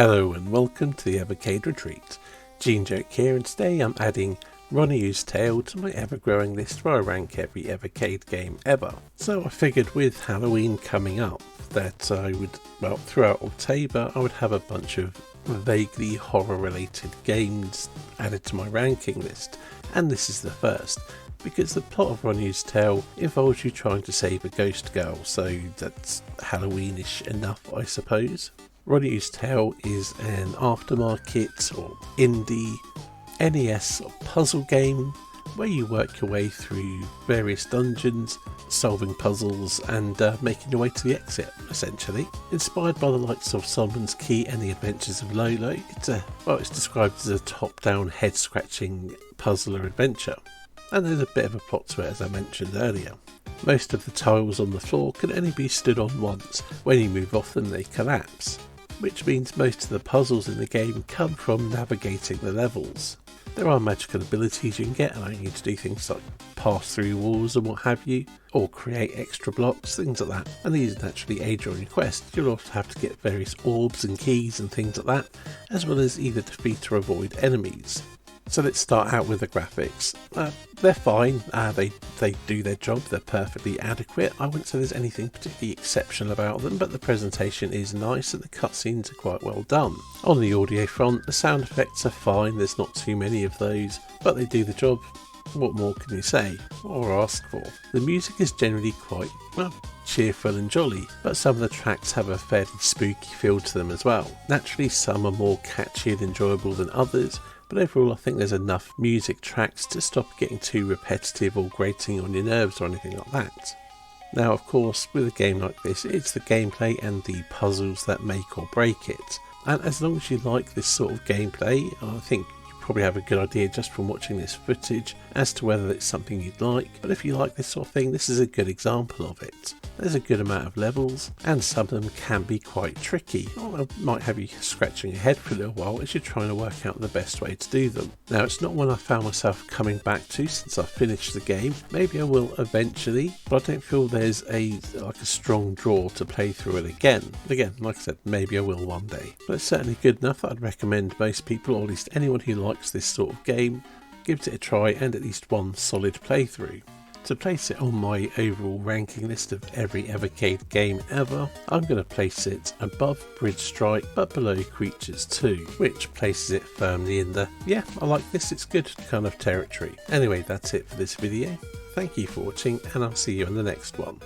Hello and welcome to the Evercade Retreat. Gene Joke here, and today I'm adding Roniu's Tale to my ever-growing list where I rank every Evercade game ever. So I figured with Halloween coming up that I would, throughout October I would have a bunch of vaguely horror-related games added to my ranking list, and this is the first. Because the plot of Roniu's Tale involves you trying to save a ghost girl, so that's Halloweenish enough, I suppose. Roniu's Tale is an aftermarket or indie NES puzzle game where you work your way through various dungeons, solving puzzles and making your way to the exit, essentially. Inspired by the likes of Solomon's Key and the Adventures of Lolo, it's described as a top-down head-scratching puzzler adventure. And there's a bit of a plot to it, as I mentioned earlier. Most of the tiles on the floor can only be stood on once. When you move off them, they collapse, which means most of the puzzles in the game come from navigating the levels. There are magical abilities you can get, allowing you to do things like pass through walls and what have you, or create extra blocks, things like that, and these naturally aid your quest. You'll also have to get various orbs and keys and things like that, as well as either defeat or avoid enemies. So let's start out with the graphics. They're fine, they do their job, they're perfectly adequate. I wouldn't say there's anything particularly exceptional about them, but the presentation is nice and the cutscenes are quite well done. On the audio front, the sound effects are fine, there's not too many of those, but they do the job. What more can you say, or ask for? The music is generally quite, cheerful and jolly, but some of the tracks have a fairly spooky feel to them as well. Naturally, some are more catchy and enjoyable than others, but overall I think there's enough music tracks to stop getting too repetitive or grating on your nerves or anything like that. Now of course, with a game like this, it's the gameplay and the puzzles that make or break it. And as long as you like this sort of gameplay, I think you probably have a good idea just from watching this footage as to whether it's something you'd like. But if you like this sort of thing, this is a good example of it. There's a good amount of levels, and some of them can be quite tricky, or might have you scratching your head for a little while as you're trying to work out the best way to do them. Now, it's not one I found myself coming back to since I finished the game. Maybe I will eventually, but I don't feel there's a strong draw to play through it again. Again, like I said, maybe I will one day. But it's certainly good enough that I'd recommend most people, or at least anyone who likes this sort of game, gives it a try and at least one solid playthrough. To place it on my overall ranking list of every Evercade game ever, I'm going to place it above Bridge Strike but below Creatures 2, which places it firmly in the, I like this, it's good kind of territory. Anyway, that's it for this video. Thank you for watching, and I'll see you in the next one.